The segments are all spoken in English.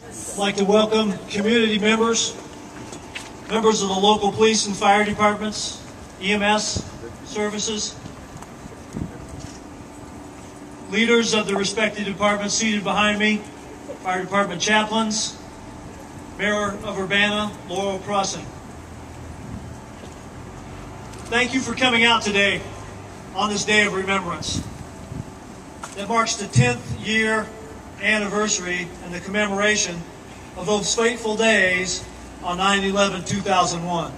I'd like to welcome community members, members of the local police and fire departments, EMS services, leaders of the respective departments seated behind me, fire department chaplains, Mayor of Urbana, Laurel Crossing. Thank you for coming out today on this day of remembrance that marks the 10th year anniversary and the commemoration of those fateful days on 9/11/2001.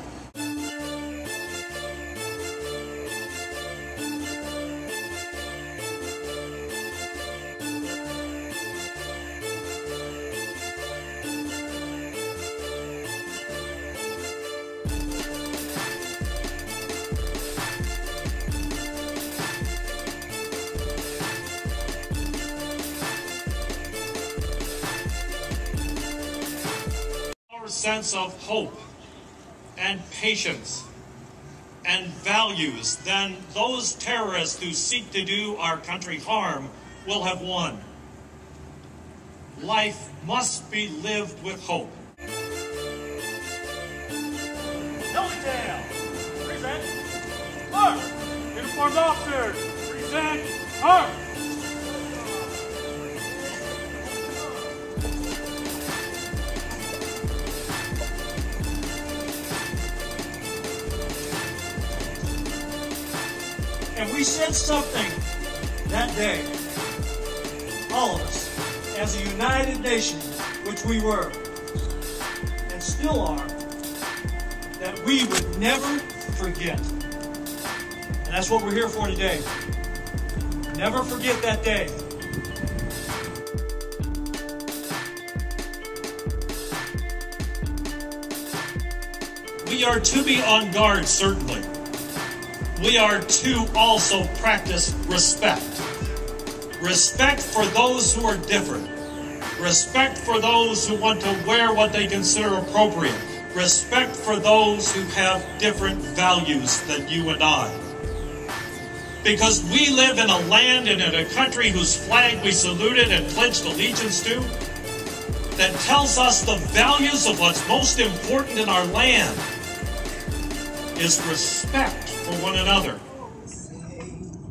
Sense of hope and patience and values, then those terrorists who seek to do our country harm will have won. Life must be lived with hope. Detail, present, march. Uniformed officers, present, march. And we said something that day, all of us, as a united nation, which we were, and still are, that we would never forget. And that's what we're here for today. Never forget that day. We are to be on guard, certainly. We are to also practice respect. Respect for those who are different. Respect for those who want to wear what they consider appropriate. Respect for those who have different values than you and I. Because we live in a land and in a country whose flag we saluted and pledged allegiance to, that tells us the values of what's most important in our land is respect for one another.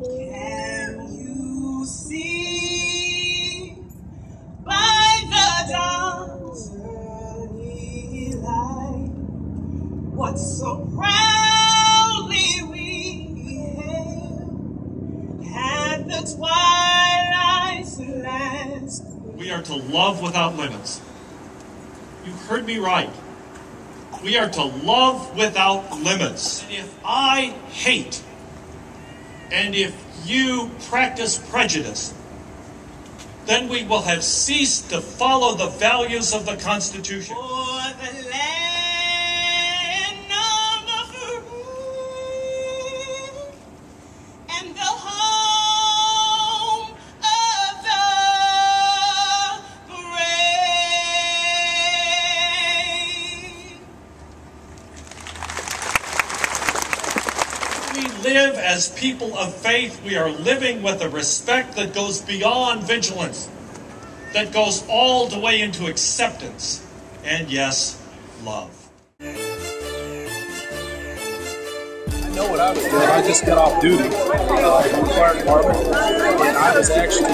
Can you see by the dawn's early light what so proudly we hailed at the twilight's last? We are to love without limits. You heard me right. We are to love without limits. And if I hate, and if you practice prejudice, then we will have ceased to follow the values of the Constitution. For the land of the free and the home of the brave. We live as people of faith. We are living with a respect that goes beyond vigilance, that goes all the way into acceptance, and yes, love. I know what I was doing. I just got off duty from the fire department, and I was actually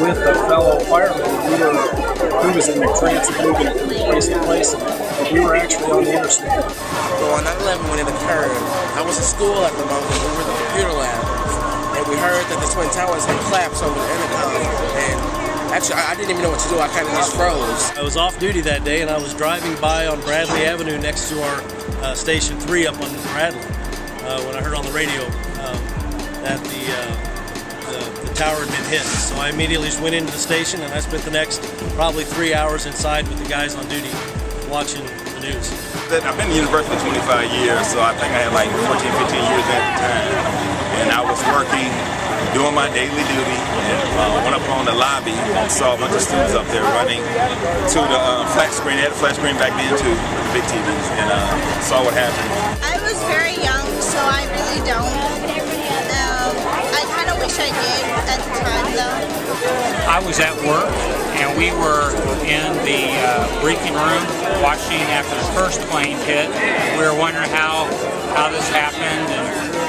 with a fellow fireman. He was in the transit moving from place to place, and we were actually on the interstate. So on 9/11 when it occurred, I was in school at the moment. We were in the computer lab, and we heard that the Twin Towers had collapsed over the intercom, and actually I didn't even know what to do. I kind of just froze. I was off duty that day, and I was driving by on Bradley Avenue next to our Station 3 up on Bradley when I heard on the radio that the tower had been hit. So I immediately just went into the station, and I spent the next probably 3 hours inside with the guys on duty watching the news. I've been in university for 25 years, so I think I had like 14, 15 years at the time. And I was working, doing my daily duty, and went up on the lobby and saw a bunch of students up there running to the flat screen. They had a flat screen back then too, the big TVs, and saw what happened. I was very young, so I really don't. I kind of wish I did at the time, though. I was at work, and we were in the briefing room watching after the first plane hit. We were wondering how this happened,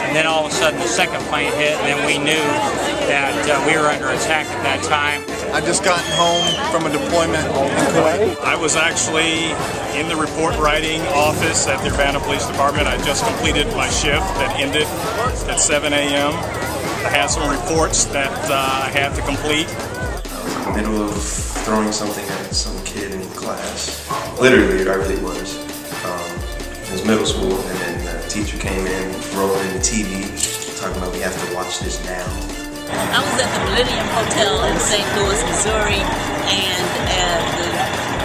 and then all of a sudden the second plane hit, and then we knew that we were under attack at that time. I just gotten home from a deployment in Kuwait. I was actually in the report writing office at the Urbana Police Department. I just completed my shift that ended at 7 a.m. I had some reports that I had to complete. In the middle of throwing something at some kid in class. Literally, I really was. It was middle school, and then the teacher came in, rolled in the TV, talking about we have to watch this now. I was at the Millennium Hotel in St. Louis, Missouri, and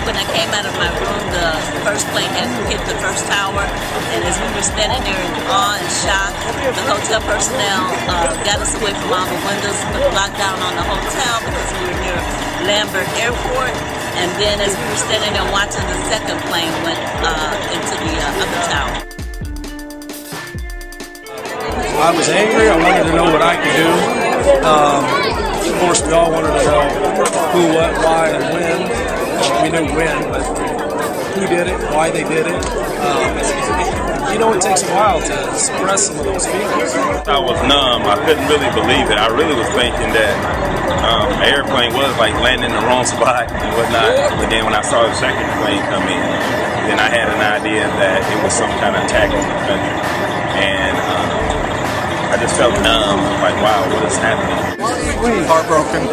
when I came out of my room, the first plane had hit the first tower, and as we were standing there in awe and shock, the hotel personnel got us away from all the windows, put a lockdown on the hotel because we were near Lambert Airport, and then as we were standing there watching, the second plane went into the other tower. I was angry. I wanted to know what I could do. Of course, we all wanted to know who, what, why, and when. We knew when, but who did it, why they did it. You know, it takes a while to suppress some of those feelings. I was numb. I couldn't really believe it. I really was thinking that the airplane was like landing in the wrong spot and whatnot. But then when I saw the second plane come in, then I had an idea that it was some kind of attack on the country. And I just felt numb, like, wow, what is happening? Heartbroken,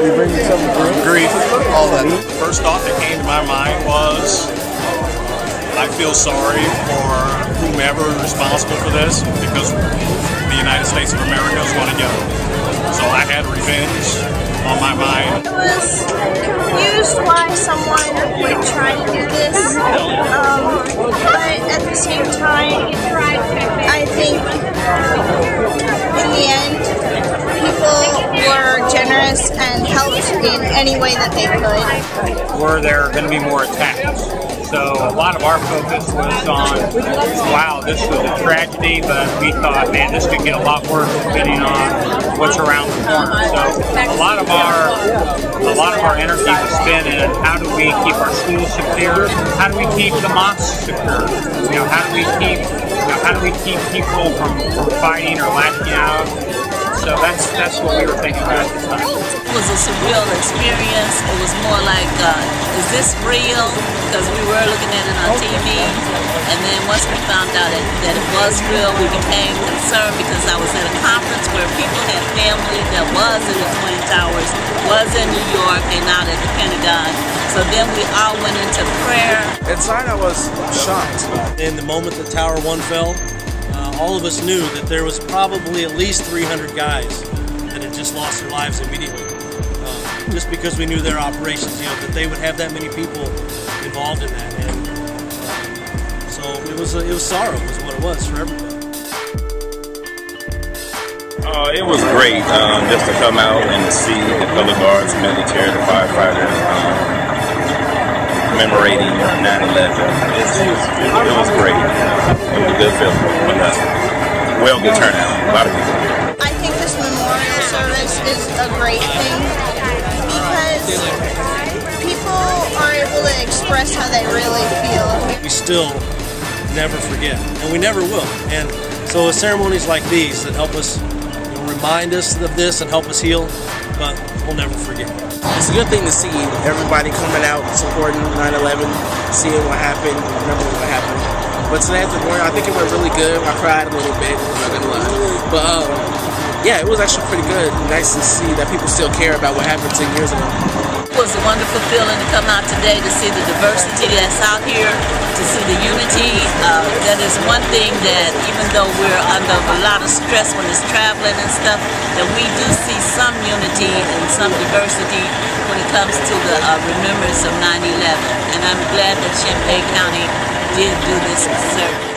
grief, all that. The first thought that came to my mind was, I feel sorry for whomever is responsible for this, because the United States of America is going to get them. So I had revenge on my mind. It was confused why someone would try to do this, but at the same time, I think in the end, people were generous and helped in any way that they could. Were there going to be more attacks? So a lot of our focus was on, wow, this was a tragedy, but we thought, man, this could get a lot worse depending on what's around the corner. So a lot of our energy was spent in how do we keep our schools secure? How do we keep the mosques secure? You know, how do we keep people from fighting or lashing out? So that's what we were thinking about at the time. It was a surreal experience. It was more like, is this real? Because we were looking at it on TV, and then once we found out that it was real, we became concerned because I was at a conference where people had family that was in the Twin Towers, was in New York, and out at the Pentagon. So then we all went into prayer. Inside I was shocked. In the moment that Tower 1 fell, all of us knew that there was probably at least 300 guys that had just lost their lives immediately. Just because we knew their operations, you know, that they would have that many people involved in that. And so it was sorrow, was what it was for everybody. It was great just to come out and see the color guards, the military, the firefighters, commemorating 9/11. It was great. It was a good feeling. Well, good turnout. A lot of people. I think this memorial service is a great thing because people are able to express how they really feel. We still never forget, and we never will. And so ceremonies like these that help us, remind us of this and help us heal, but we'll never forget. It's a good thing to see everybody coming out supporting 9/11, seeing what happened, remembering what happened. But today at the memorial, I think it went really good. I cried a little bit, I'm not gonna lie. But yeah, it was actually pretty good. Nice to see that people still care about what happened 10 years ago. It was a wonderful feeling to come out today to see the diversity that's out here, to see the unity. That is one thing that even though we're under a lot of stress when it's traveling and stuff, that we do see some unity and some diversity when it comes to the remembrance of 9/11. And I'm glad that Champaign County did do this service.